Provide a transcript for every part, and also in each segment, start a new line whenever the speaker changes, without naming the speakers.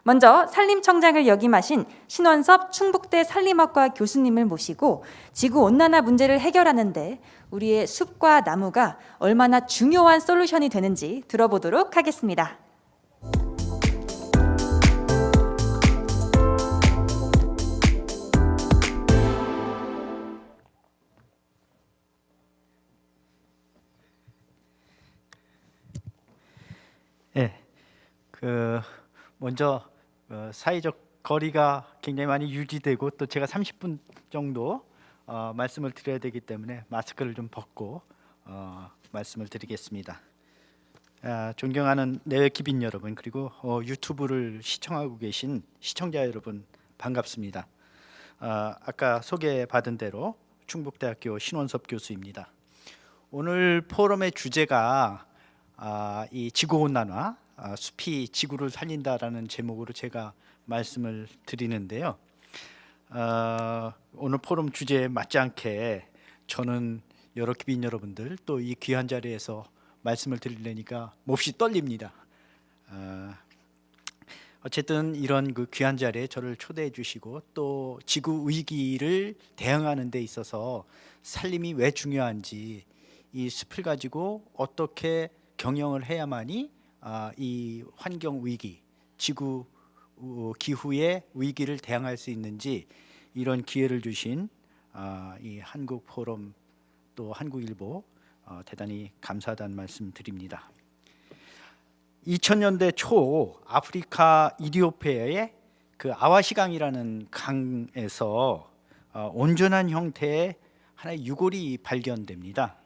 먼저 산림청장을 역임하신 신원섭 충북대 산림학과 교수님을 모시고 지구온난화 문제를 해결하는 데 우리의 숲과 나무가 얼마나 중요한 솔루션이 되는지 들어보도록 하겠습니다.
네, 먼저 사회적 거리가 굉장히 많이 유지되고 또 제가 30분 정도 말씀을 드려야 되기 때문에 마스크를 좀 벗고 말씀을 드리겠습니다. 존경하는 내외 기빈 여러분, 그리고 유튜브를 시청하고 계신 시청자 여러분, 반갑습니다. 아까 소개받은 대로 충북대학교 신원섭 교수입니다. 오늘 포럼의 주제가 이 지구온난화, 숲이 지구를 살린다라는 제목으로 제가 말씀을 드리는데요. 오늘 포럼 주제에 맞지 않게 저는 여러 기빈 여러분들 또 이 귀한 자리에서 말씀을 드리려니까 몹시 떨립니다. 어쨌든 이런 그 귀한 자리에 저를 초대해 주시고 또 지구 위기를 대응하는 데 있어서 산림이 왜 중요한지, 이 숲을 가지고 어떻게 경영을 해야만이 이 환경 위기, 지구 기후의 위기를 대응할 수 있는지, 이런 기회를 주신 이 한국 포럼 또 한국일보 대단히 감사하다는 말씀 드립니다. 2000년대 초 아프리카 이디오피아의 그 아와시강이라는 강에서 온전한 형태의 하나의 유골이 발견됩니다.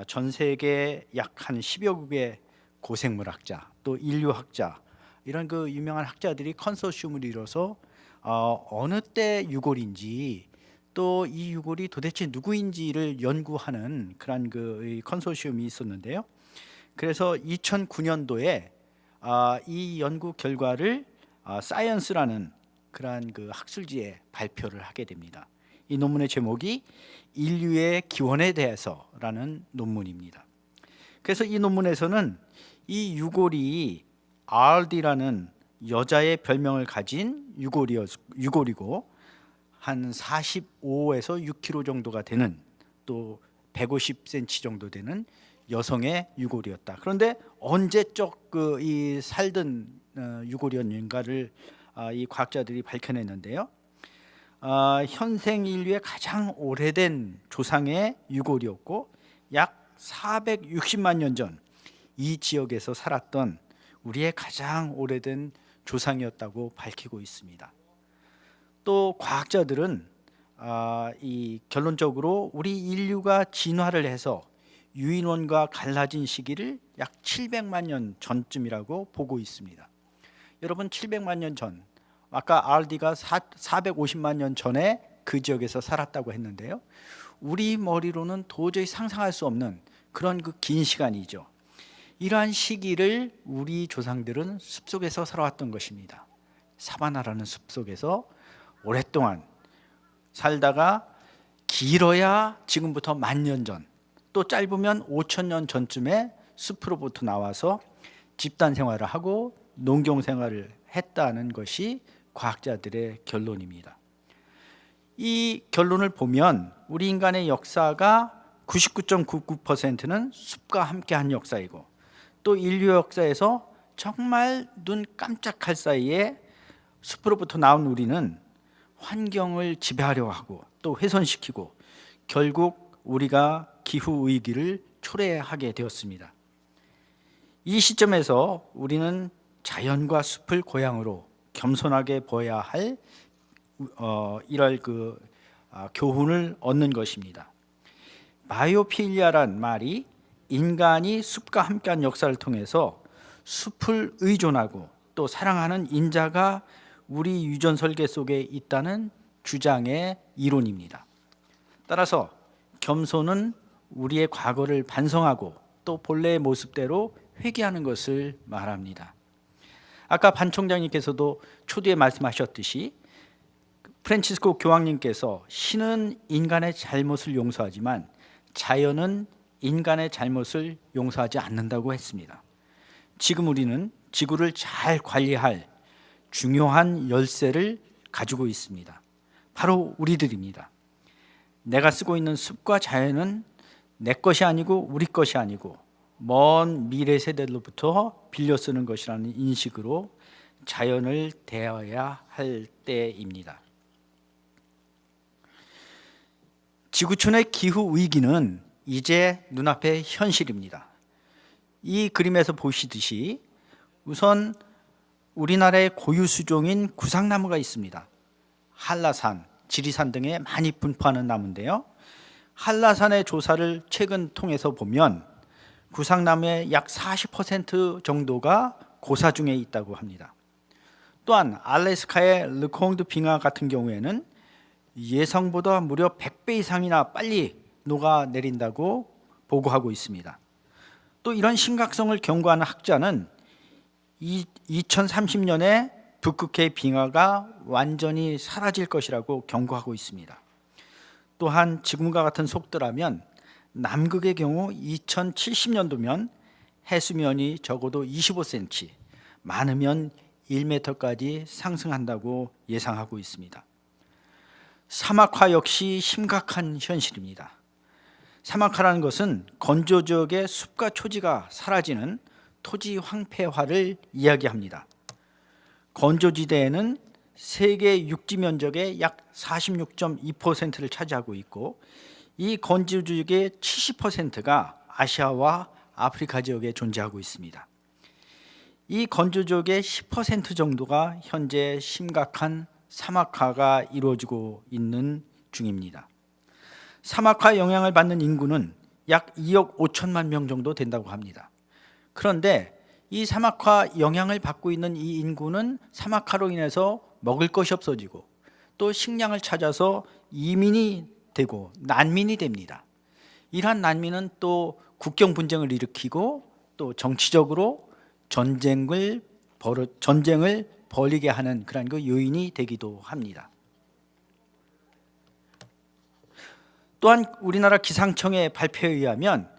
전 세계 약 한 10여 국의 고생물학자 또 인류학자, 이런 그 유명한 학자들이 컨소시엄을 이뤄서 어느 때 유골인지 또 이 유골이 도대체 누구인지를 연구하는 그런 그 컨소시엄이 있었는데요. 그래서 2009년도에 이 연구 결과를 사이언스라는 그러한 그 학술지에 발표를 하게 됩니다. 이 논문의 제목이 인류의 기원에 대해서라는 논문입니다. 그래서 이 논문에서는 이 유골이 RD라는 여자의 별명을 가진 유골이고 한 45에서 6kg 정도가 되는, 또 150cm 정도 되는 여성의 유골이었다. 그런데 언제적 이 살던 유골이었는가를 이 과학자들이 밝혀냈는데요. 현생 인류의 가장 오래된 조상의 유골이었고 약 460만 년 전 이 지역에서 살았던 우리의 가장 오래된 조상이었다고 밝히고 있습니다. 또 과학자들은 이 결론적으로 우리 인류가 진화를 해서 유인원과 갈라진 시기를 약 700만 년 전쯤이라고 보고 있습니다. 여러분, 700만 년 전, 아까 RD가 450만 년 전에 그 지역에서 살았다고 했는데요. 우리 머리로는 도저히 상상할 수 없는 그런 그 긴 시간이죠. 이러한 시기를 우리 조상들은 숲속에서 살아왔던 것입니다. 사바나라는 숲속에서 오랫동안 살다가 길어야 지금부터 10,000년 전, 또 짧으면 5,000년 전쯤에 숲으로부터 나와서 집단 생활을 하고 농경 생활을 했다는 것이 과학자들의 결론입니다. 이 결론을 보면 우리 인간의 역사가 99.99%는 숲과 함께한 역사이고, 또 인류 역사에서 정말 눈 깜짝할 사이에 숲으로부터 나온 우리는 환경을 지배하려 하고 또 훼손시키고 결국 우리가 기후 위기를 초래하게 되었습니다. 이 시점에서 우리는 자연과 숲을 고향으로 겸손하게 보아야 할 이럴 교훈을 얻는 것입니다. 바이오필리아란 말이 인간이 숲과 함께한 역사를 통해서 숲을 의존하고 또 사랑하는 인자가 우리 유전 설계 속에 있다는 주장의 이론입니다. 따라서 겸손은 우리의 과거를 반성하고 또 본래의 모습대로 회개하는 것을 말합니다. 아까 반 총장님께서도 초두에 말씀하셨듯이 프란치스코 교황님께서 신은 인간의 잘못을 용서하지만 자연은 인간의 잘못을 용서하지 않는다고 했습니다. 지금 우리는 지구를 잘 관리할 중요한 열쇠를 가지고 있습니다. 바로 우리들입니다. 내가 쓰고 있는 숲과 자연은 내 것이 아니고 우리 것이 아니고 먼 미래 세대로부터 빌려 쓰는 것이라는 인식으로 자연을 대해야 할 때입니다. 지구촌의 기후 위기는 이제 눈앞의 현실입니다. 이 그림에서 보시듯이 우선 우리나라의 고유 수종인 구상나무가 있습니다. 한라산, 지리산 등에 많이 분포하는 나무인데요. 한라산의 조사를 최근 통해서 보면 구상나무의 약 40% 정도가 고사 중에 있다고 합니다. 또한 알래스카의 르콩드 빙하 같은 경우에는 예상보다 무려 100배 이상이나 빨리 녹아내린다고 보고하고 있습니다. 또 이런 심각성을 경고하는 학자는 2030년에 북극해 빙하가 완전히 사라질 것이라고 경고하고 있습니다. 또한 지금과 같은 속도라면 남극의 경우 2070년도면 해수면이 적어도 25cm, 많으면 1m까지 상승한다고 예상하고 있습니다. 사막화 역시 심각한 현실입니다. 사막화라는 것은 건조 지역의 숲과 초지가 사라지는 토지 황폐화를 이야기합니다. 건조지대에는 세계 육지 면적의 약 46.2%를 차지하고 있고 이 건조지역의 70%가 아시아와 아프리카 지역에 존재하고 있습니다. 이 건조지역의 10% 정도가 현재 심각한 사막화가 이루어지고 있는 중입니다. 사막화 영향을 받는 인구는 약 2억 5천만 명 정도 된다고 합니다. 그런데 이 사막화 영향을 받고 있는 이 인구는 사막화로 인해서 먹을 것이 없어지고 또 식량을 찾아서 이민이 되고 난민이 됩니다. 이러한 난민은 또 국경 분쟁을 일으키고 또 정치적으로 전쟁을 벌이게 하는 그런 그 요인이 되기도 합니다. 또한 우리나라 기상청의 발표에 의하면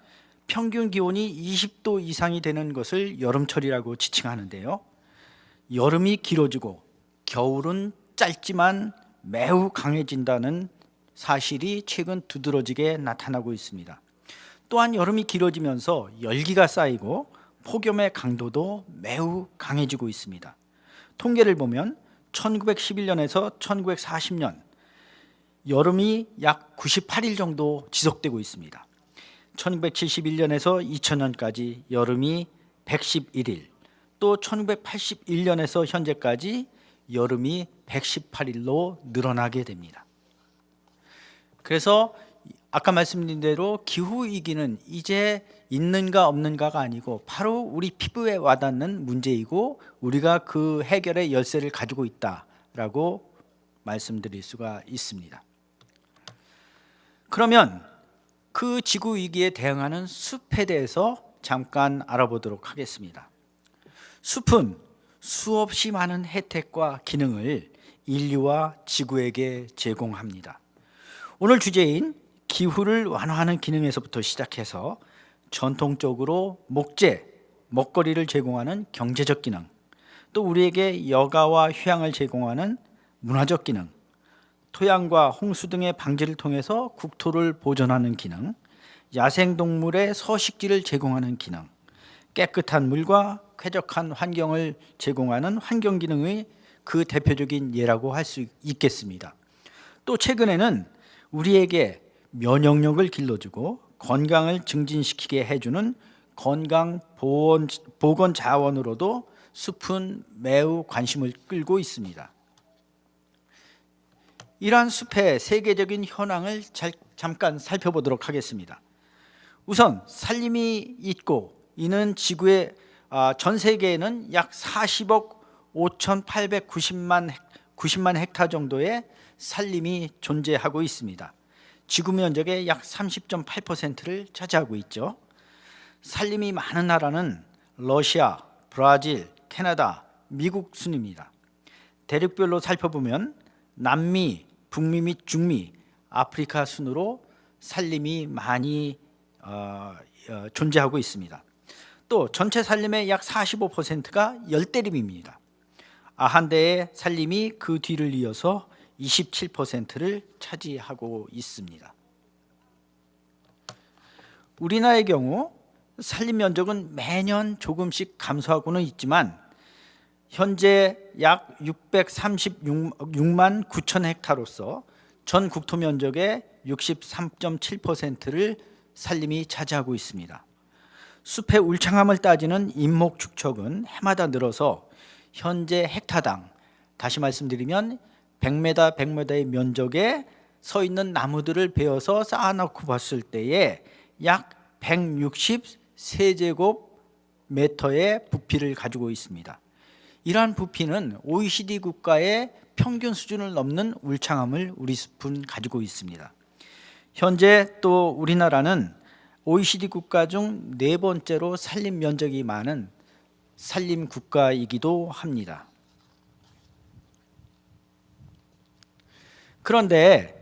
평균 기온이 20도 이상이 되는 것을 여름철이라고 지칭하는데요. 여름이 길어지고 겨울은 짧지만 매우 강해진다는 사실이 최근 두드러지게 나타나고 있습니다. 또한 여름이 길어지면서 열기가 쌓이고 폭염의 강도도 매우 강해지고 있습니다. 통계를 보면 1911년에서 1940년 여름이 약 98일 정도 지속되고 있습니다. 1971년에서 2000년까지 여름이 111일, 또 1981년에서 현재까지 여름이 118일로 늘어나게 됩니다. 그래서 아까 말씀드린 대로 기후위기는 이제 있는가 없는가가 아니고 바로 우리 피부에 와닿는 문제이고 우리가 그 해결의 열쇠를 가지고 있다라고 말씀드릴 수가 있습니다. 그러면 그 지구위기에 대응하는 숲에 대해서 잠깐 알아보도록 하겠습니다. 숲은 수없이 많은 혜택과 기능을 인류와 지구에게 제공합니다. 오늘 주제인 기후를 완화하는 기능에서부터 시작해서 전통적으로 목재, 먹거리를 제공하는 경제적 기능, 또 우리에게 여가와 휴양을 제공하는 문화적 기능, 토양과 홍수 등의 방지를 통해서 국토를 보존하는 기능, 야생동물의 서식지를 제공하는 기능, 깨끗한 물과 쾌적한 환경을 제공하는 환경 기능의 그 대표적인 예라고 할 수 있겠습니다. 또 최근에는 우리에게 면역력을 길러주고 건강을 증진시키게 해주는 건강 보건 자원으로도 숲은 매우 관심을 끌고 있습니다. 이러한 숲의 세계적인 현황을 잠깐 살펴보도록 하겠습니다. 우선 산림이 있고 이는 지구의 전 세계에는 약 40억 5,890만 헥타 정도의 산림이 존재하고 있습니다. 지구 면적의 약 30.8%를 차지하고 있죠. 산림이 많은 나라는 러시아, 브라질, 캐나다, 미국 순입니다. 대륙별로 살펴보면 남미, 북미 및 중미, 아프리카 순으로 산림이 많이 존재하고 있습니다. 또 전체 산림의 약 45%가 열대림입니다. 아한대의 산림이 그 뒤를 이어서 27%를 차지하고 있습니다. 우리나라의 경우 산림 면적은 매년 조금씩 감소하고는 있지만 현재 약 636만 9천 헥타로서 전 국토 면적의 63.7%를 산림이 차지하고 있습니다. 숲의 울창함을 따지는 인목축척은 해마다 늘어서 현재 헥타당, 다시 말씀드리면 100m 100m의 면적에 서 있는 나무들을 베어서 쌓아놓고 봤을 때에 약 160세제곱미터의 부피를 가지고 있습니다. 이러한 부피는 OECD 국가의 평균 수준을 넘는 울창함을 우리 숲은 가지고 있습니다. 현재 또 우리나라는 OECD 국가 중 네 번째로 산림 면적이 많은 산림 국가이기도 합니다. 그런데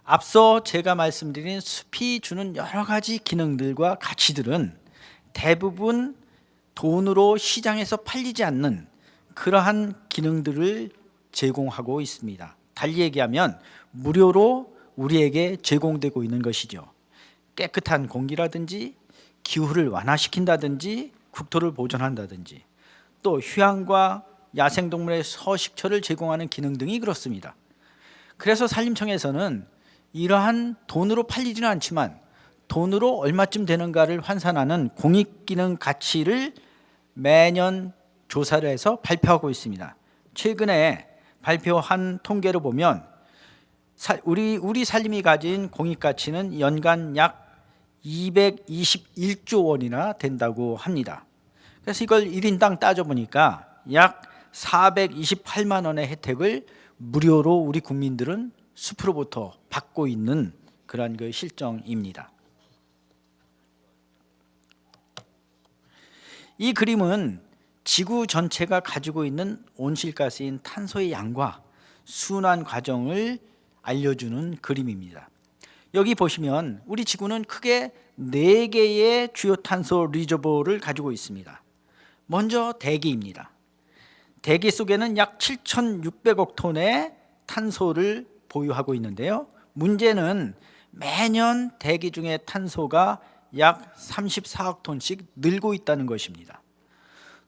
앞서 제가 말씀드린 숲이 주는 여러 가지 기능들과 가치들은 대부분 돈으로 시장에서 팔리지 않는 그러한 기능들을 제공하고 있습니다. 달리 얘기하면 무료로 우리에게 제공되고 있는 것이죠. 깨끗한 공기라든지 기후를 완화시킨다든지 국토를 보존한다든지 또 휴양과 야생동물의 서식처를 제공하는 기능 등이 그렇습니다. 그래서 산림청에서는 이러한 돈으로 팔리지는 않지만 돈으로 얼마쯤 되는가를 환산하는 공익기능 가치를 매년 조사를 해서 발표하고 있습니다. 최근에 발표한 통계로 보면 우리 산림이 가진 공익가치는 연간 약 221조 원이나 된다고 합니다. 그래서 이걸 1인당 따져보니까 약 428만 원의 혜택을 무료로 우리 국민들은 숲으로부터 받고 있는 그런 그 실정입니다. 이 그림은 지구 전체가 가지고 있는 온실가스인 탄소의 양과 순환 과정을 알려주는 그림입니다. 여기 보시면 우리 지구는 크게 4개의 주요 탄소 리저버를 가지고 있습니다. 먼저 대기입니다. 대기 속에는 약 7,600억 톤의 탄소를 보유하고 있는데요. 문제는 매년 대기 중에 탄소가 약 34억 톤씩 늘고 있다는 것입니다.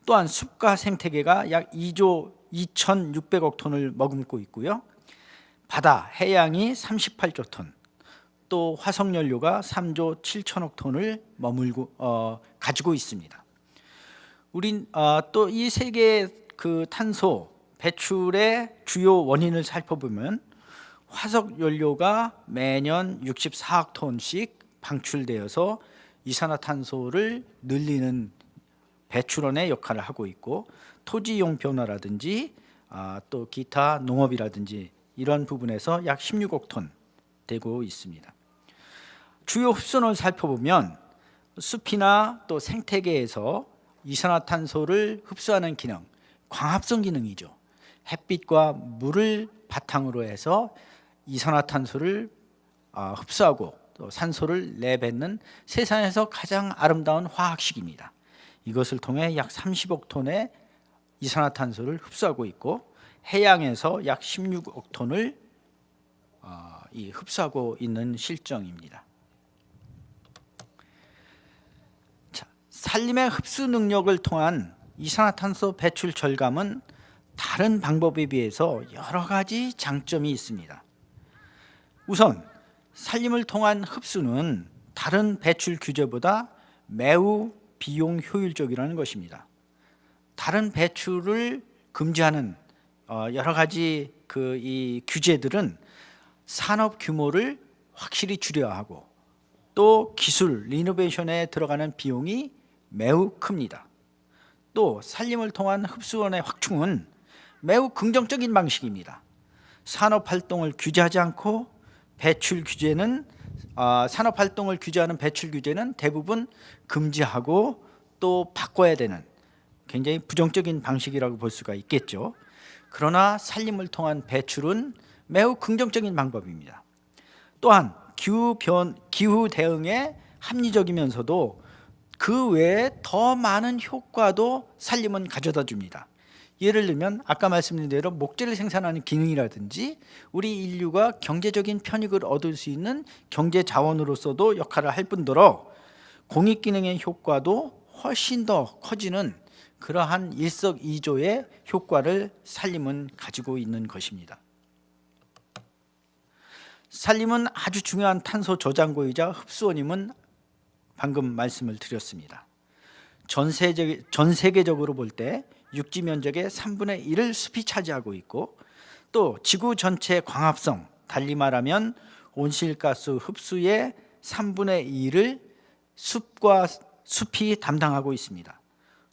또한 숲과 생태계가 약 2조 2,600억 톤을 머금고 있고요. 바다, 해양이 38조 톤, 또 화석연료가 3조 7천억 톤을 가지고 있습니다. 우린 또 이 세 개의 그 탄소 배출의 주요 원인을 살펴보면 화석연료가 매년 64억 톤씩 방출되어서 이산화탄소를 늘리는 배출원의 역할을 하고 있고, 토지이용 변화라든지 또 기타 농업이라든지 이런 부분에서 약 16억 톤 되고 있습니다. 주요 흡수원을 살펴보면 숲이나 또 생태계에서 이산화탄소를 흡수하는 기능, 광합성 기능이죠. 햇빛과 물을 바탕으로 해서 이산화탄소를 흡수하고 또 산소를 내뱉는 세상에서 가장 아름다운 화학식입니다. 이것을 통해 약 30억 톤의 이산화탄소를 흡수하고 있고, 해양에서 약 16억 톤을 흡수하고 있는 실정입니다. 자, 산림의 흡수 능력을 통한 이산화탄소 배출 절감은 다른 방법에 비해서 여러 가지 장점이 있습니다. 우선 산림을 통한 흡수는 다른 배출 규제보다 매우 비용 효율적이라는 것입니다. 다른 배출을 금지하는 여러 가지 이 규제들은 산업 규모를 확실히 줄여야 하고, 또 기술 리노베이션에 들어가는 비용이 매우 큽니다. 또 산림을 통한 흡수원의 확충은 매우 긍정적인 방식입니다. 산업 활동을 규제하지 않고 배출 규제는 산업 활동을 규제하는 배출 규제는 대부분 금지하고 또 바꿔야 되는 굉장히 부정적인 방식이라고 볼 수가 있겠죠. 그러나 산림을 통한 배출은 매우 긍정적인 방법입니다. 또한 기후 대응에 합리적이면서도 그 외에 더 많은 효과도 산림은 가져다 줍니다. 예를 들면 아까 말씀드린 대로 목재를 생산하는 기능이라든지 우리 인류가 경제적인 편익을 얻을 수 있는 경제 자원으로서도 역할을 할 뿐더러 공익 기능의 효과도 훨씬 더 커지는 그러한 일석이조의 효과를 산림은 가지고 있는 것입니다. 산림은 아주 중요한 탄소 저장고이자 흡수원임은 방금 말씀을 드렸습니다. 전 세계적으로 볼 때 육지 면적의 3분의 1을 숲이 차지하고 있고, 또 지구 전체 광합성, 달리 말하면 온실가스 흡수의 3분의 2를 숲이 담당하고 있습니다.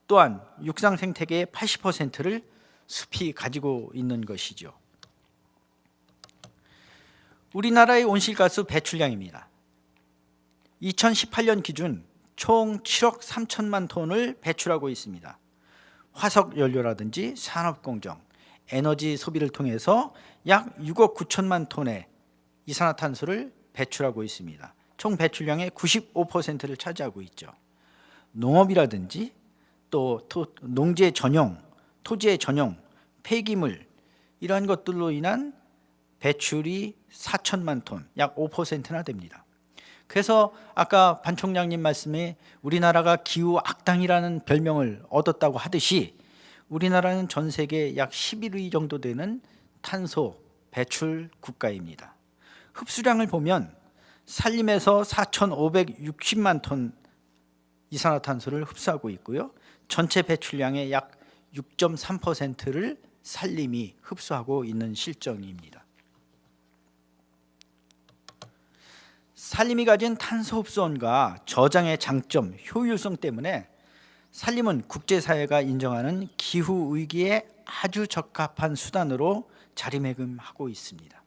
또한 육상 생태계의 80%를 숲이 가지고 있는 것이죠. 우리나라의 온실가스 배출량입니다. 2018년 기준 총 7억 3천만 톤을 배출하고 있습니다. 화석 연료라든지 산업공정, 에너지 소비를 통해서 약 6억 9천만 톤의 이산화탄소를 배출하고 있습니다. 총 배출량의 95%를 차지하고 있죠. 농업이라든지 또 농지 전용, 토지의 전용, 폐기물 이러한 것들로 인한 배출이 4천만 톤, 약 5%나 됩니다. 그래서 아까 반 총장님 말씀에 우리나라가 기후 악당이라는 별명을 얻었다고 하듯이 우리나라는 전 세계 약 11위 정도 되는 탄소 배출 국가입니다. 흡수량을 보면 산림에서 4,560만 톤 이산화탄소를 흡수하고 있고요. 전체 배출량의 약 6.3%를 산림이 흡수하고 있는 실정입니다. 산림이 가진 탄소 흡수원과 저장의 장점, 효율성 때문에 산림은 국제사회가 인정하는 기후 위기에 아주 적합한 수단으로 자리매김하고 있습니다.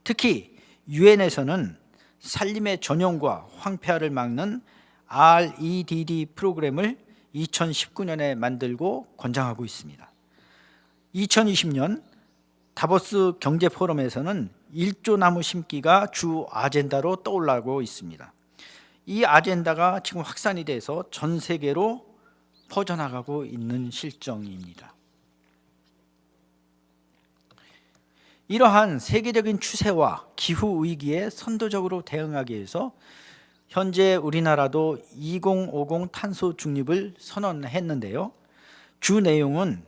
특히 유엔에서는 산림의 전용과 황폐화를 막는 REDD 프로그램을 2019년에 만들고 권장하고 있습니다. 2020년 다보스 경제포럼에서는 1조 나무 심기가 주 아젠다로 떠올라고 있습니다. 이 아젠다가 지금 확산이 돼서 전 세계로 퍼져나가고 있는 실정입니다. 이러한 세계적인 추세와 기후 위기에 선도적으로 대응하기 위해서 현재 우리나라도 2050 탄소 중립을 선언했는데요. 주 내용은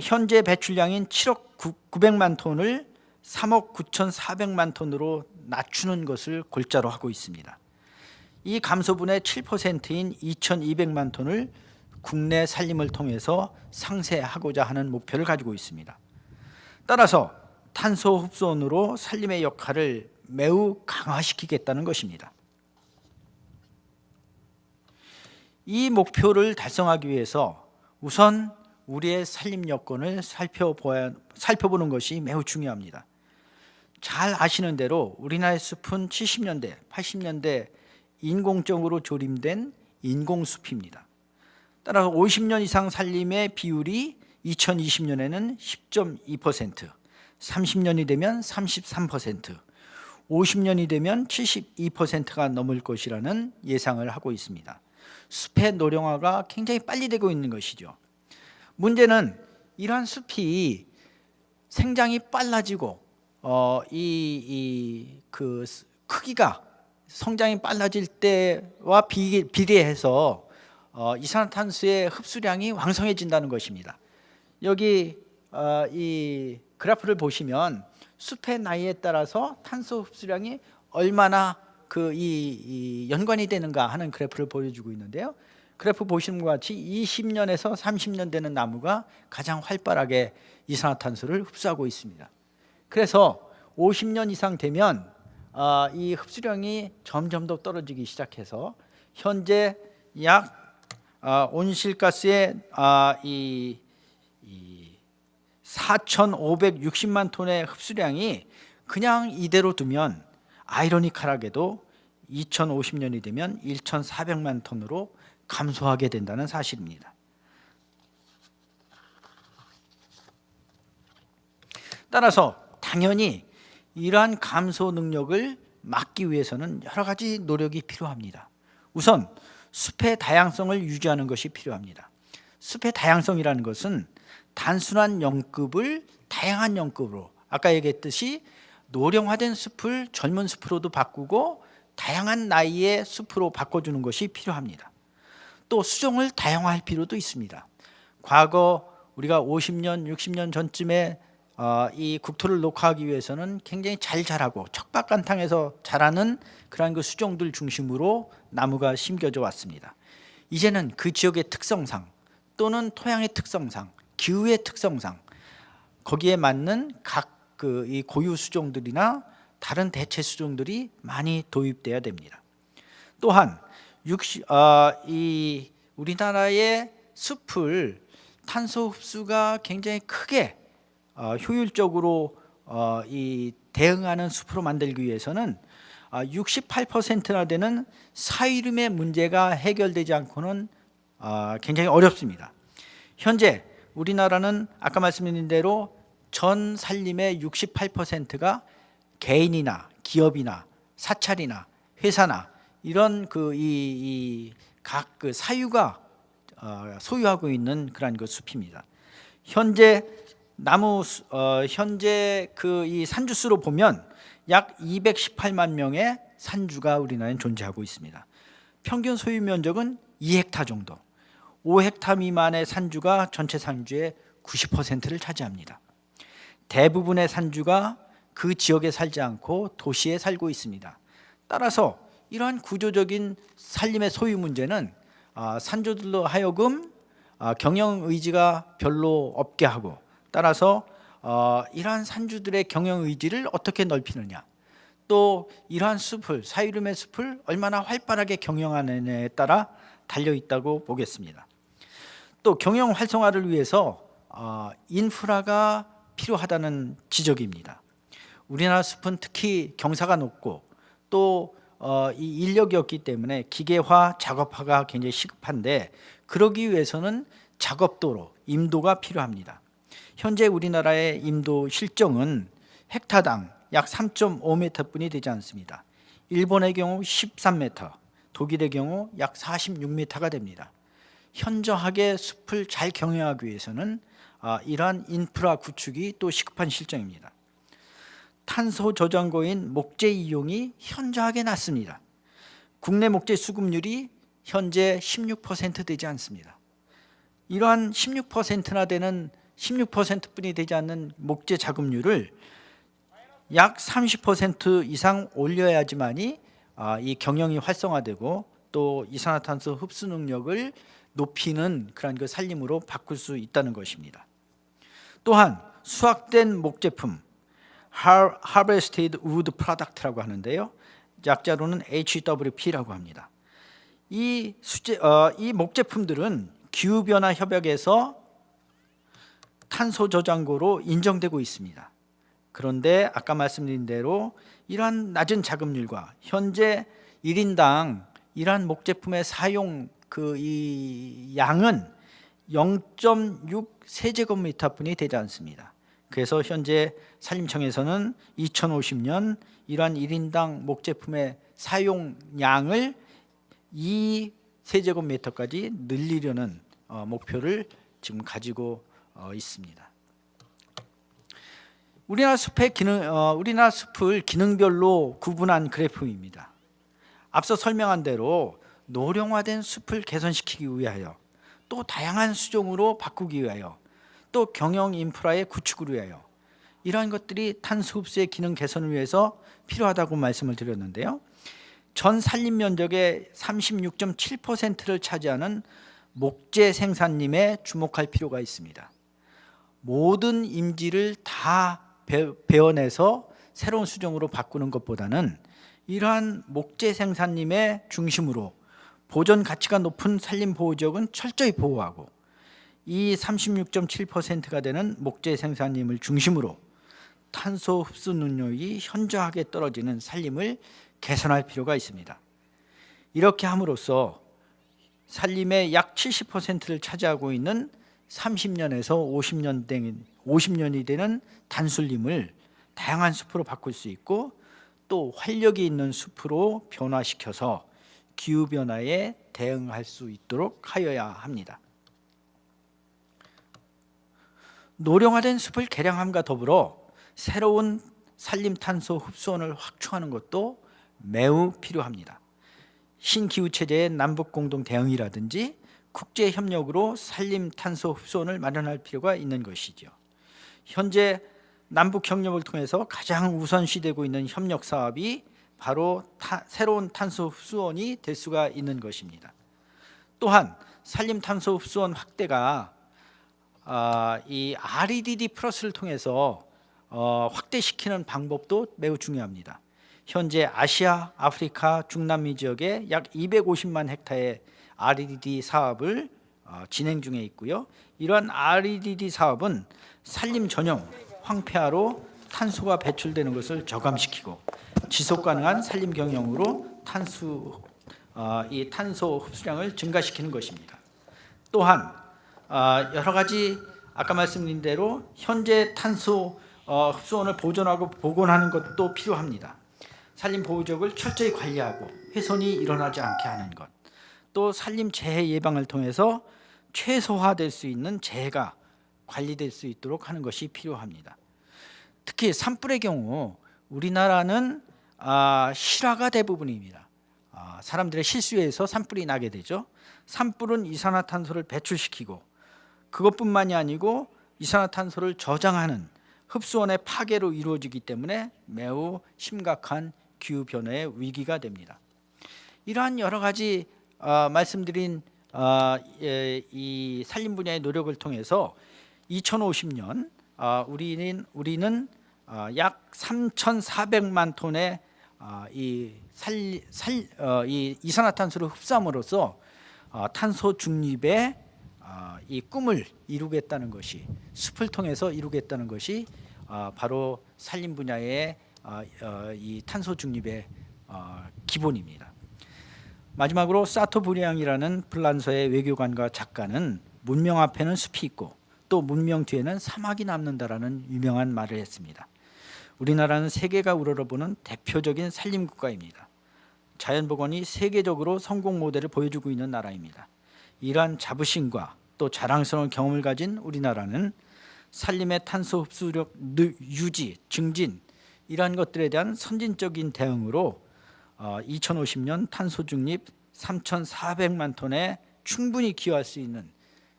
현재 배출량인 7억 900만 톤을 3억 9,400만 톤으로 낮추는 것을 골자로 하고 있습니다. 이 감소분의 7%인 2,200만 톤을 국내 산림을 통해서 상쇄하고자 하는 목표를 가지고 있습니다. 따라서 탄소 흡수원으로 산림의 역할을 매우 강화시키겠다는 것입니다. 이 목표를 달성하기 위해서 우선 우리의 산림 여건을 살펴보는 것이 매우 중요합니다. 잘 아시는 대로 우리나라의 숲은 70년대, 80년대 인공적으로 조림된 인공숲입니다. 따라서 50년 이상 산림의 비율이 2020년에는 10.2%, 30년이 되면 33%, 50년이 되면 72%가 넘을 것이라는 예상을 하고 있습니다. 숲의 노령화가 굉장히 빨리 되고 있는 것이죠. 문제는 이러한 숲이 생장이 빨라지고 그 크기가 성장이 빨라질 때와 비례해서 이산화탄소의 흡수량이 왕성해진다는 것입니다. 여기 이 그래프를 보시면 숲의 나이에 따라서 탄소 흡수량이 얼마나 연관이 되는가 하는 그래프를 보여주고 있는데요. 그래프 보시는 것 같이 20년에서 30년 되는 나무가 가장 활발하게 이산화탄소를 흡수하고 있습니다. 그래서 50년 이상 되면 이 흡수량이 점점 더 떨어지기 시작해서 현재 약 온실가스의 4,560만 톤의 흡수량이 그냥 이대로 두면 아이러니컬하게도 2050년이 되면 1,400만 톤으로 감소하게 된다는 사실입니다. 따라서 당연히 이러한 감소 능력을 막기 위해서는 여러 가지 노력이 필요합니다. 우선 숲의 다양성을 유지하는 것이 필요합니다. 숲의 다양성이라는 것은 단순한 영급을 다양한 영급으로, 아까 얘기했듯이 노령화된 숲을 젊은 숲으로도 바꾸고 다양한 나이의 숲으로 바꿔주는 것이 필요합니다. 또 수종을 다양화할 필요도 있습니다. 과거 우리가 50년, 60년 전쯤에 이 국토를 녹화하기 위해서는 굉장히 잘 자라고 척박간탕에서 자라는 그러한 그 수종들 중심으로 나무가 심겨져 왔습니다. 이제는 그 지역의 특성상 또는 토양의 특성상, 기후의 특성상 거기에 맞는 각 이 고유 수종들이나 다른 대체 수종들이 많이 도입돼야 됩니다. 또한 이 우리나라의 숲을 탄소 흡수가 굉장히 크게 효율적으로 이 대응하는 숲으로 만들기 위해서는 68%나 되는 사유림의 문제가 해결되지 않고는 굉장히 어렵습니다. 현재 우리나라는 아까 말씀드린 대로 전 산림의 68%가 개인이나 기업이나 사찰이나 회사나 이런 각 사유가 소유하고 있는 그런 그 숲입니다. 현재 현재 이 산주수로 보면 약 218만 명의 산주가 우리나라에 존재하고 있습니다. 평균 소유 면적은 2헥타 정도, 5헥타 미만의 산주가 전체 산주의 90%를 차지합니다. 대부분의 산주가 그 지역에 살지 않고 도시에 살고 있습니다. 따라서 이러한 구조적인 산림의 소유 문제는 산주들로 하여금 경영 의지가 별로 없게 하고, 따라서 이러한 산주들의 경영 의지를 어떻게 넓히느냐, 또 이러한 숲을, 사유림의 숲을 얼마나 활발하게 경영하느냐에 따라 달려 있다고 보겠습니다. 또 경영 활성화를 위해서 인프라가 필요하다는 지적입니다. 우리나라 숲은 특히 경사가 높고 또 이 인력이 없기 때문에 기계화, 작업화가 굉장히 시급한데, 그러기 위해서는 작업도로, 임도가 필요합니다. 현재 우리나라의 임도 실정은 헥타당 약 3.5m뿐이 되지 않습니다. 일본의 경우 13m, 독일의 경우 약 46m가 됩니다. 현저하게 숲을 잘 경영하기 위해서는 이러한 인프라 구축이 또 시급한 실정입니다. 탄소 저장고인 목재 이용이 현저하게 낮습니다. 국내 목재 수급률이 현재 16% 되지 않습니다. 이러한 16%나 되는 16%뿐이 되지 않는 목재 자급률을 약 30% 이상 올려야지만이 이 경영이 활성화되고 또 이산화탄소 흡수 능력을 높이는 그런 그 산림으로 바꿀 수 있다는 것입니다. 또한 수확된 목제품, Harvested Wood Product라고 하는데요, 약자로는 HWP라고 합니다. 이 목제품들은 기후변화 협약에서 탄소 저장고로 인정되고 있습니다. 그런데 아까 말씀드린 대로 이러한 낮은 자급률과 현재 1인당 이러한 목제품의 사용 이 양은 0.6 세제곱미터뿐이 되지 않습니다. 그래서 현재 산림청에서는 2050년 이러한 1인당 목제품의 사용량을 2 세제곱미터까지 늘리려는 목표를 지금 가지고 있습니다. 우리나라 숲을 기능별로 구분한 그래프입니다. 앞서 설명한 대로 노령화된 숲을 개선시키기 위하여, 또 다양한 수종으로 바꾸기 위하여, 또 경영 인프라의 구축을 위하여 이러한 것들이 탄소 흡수의 기능 개선을 위해서 필요하다고 말씀을 드렸는데요. 전 산림 면적의 36.7%를 차지하는 목재 생산림에 주목할 필요가 있습니다. 모든 임지를 다 베어내서 새로운 수종으로 바꾸는 것보다는 이러한 목재 생산림의 중심으로 보존 가치가 높은 산림 보호지역은 철저히 보호하고, 이 36.7%가 되는 목재 생산림을 중심으로 탄소 흡수 능력이 현저하게 떨어지는 산림을 개선할 필요가 있습니다. 이렇게 함으로써 산림의 약 70%를 차지하고 있는 30년에서 50년이 되는 단술림을 다양한 숲으로 바꿀 수 있고, 또 활력이 있는 숲으로 변화시켜서 기후변화에 대응할 수 있도록 하여야 합니다. 노령화된 숲을 개량함과 더불어 새로운 산림탄소 흡수원을 확충하는 것도 매우 필요합니다. 신기후체제의 남북공동 대응이라든지 국제협력으로 산림탄소 흡수원을 마련할 필요가 있는 것이죠. 현재 남북협력을 통해서 가장 우선시되고 있는 협력 사업이 바로 새로운 탄소 흡수원이 될 수가 있는 것입니다. 또한 산림탄소 흡수원 확대가 이 REDD 플러스를 통해서 확대시키는 방법도 매우 중요합니다. 현재 아시아, 아프리카, 중남미 지역에 약 250만 헥타의 REDD 사업을 진행 중에 있고요. 이러한 REDD 사업은 산림 전용 황폐화로 탄소가 배출되는 것을 저감시키고 지속 가능한 산림 경영으로 이 탄소 흡수량을 증가시키는 것입니다. 또한 여러 가지 아까 말씀드린 대로 현재 탄소 흡수원을 보존하고 복원하는 것도 필요합니다. 산림 보호지역을 철저히 관리하고 훼손이 일어나지 않게 하는 것, 또 산림 재해 예방을 통해서 최소화될 수 있는 재해가 관리될 수 있도록 하는 것이 필요합니다. 특히 산불의 경우 우리나라는 실화가 대부분입니다. 사람들의 실수에 의해서 산불이 나게 되죠. 산불은 이산화탄소를 배출시키고 그것뿐만이 아니고 이산화탄소를 저장하는 흡수원의 파괴로 이루어지기 때문에 매우 심각한 기후변화의 위기가 됩니다. 이러한 여러 가지 말씀드린 이 산림 분야의 노력을 통해서 2050년 우리는 약 3,400만 톤의 이 이산화탄소를 흡수함으로써 탄소 중립의 이 꿈을 이루겠다는 것이, 숲을 통해서 이루겠다는 것이 바로 산림 분야의 이 탄소 중립의 기본입니다. 마지막으로 사토브리앙이라는 프랑스의 외교관과 작가는 문명 앞에는 숲이 있고 또 문명 뒤에는 사막이 남는다라는 유명한 말을 했습니다. 우리나라는 세계가 우러러보는 대표적인 산림 국가입니다. 자연복원이 세계적으로 성공 모델을 보여주고 있는 나라입니다. 이러한 자부심과 또 자랑스러운 경험을 가진 우리나라는 산림의 탄소 흡수력 유지, 증진 이러한 것들에 대한 선진적인 대응으로 2050년 탄소 중립 3,400만 톤에 충분히 기여할 수 있는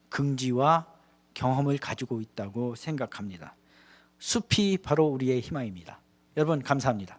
긍지와 경험을 가지고 있다고 생각합니다. 숲이 바로 우리의 희망입니다. 여러분 감사합니다.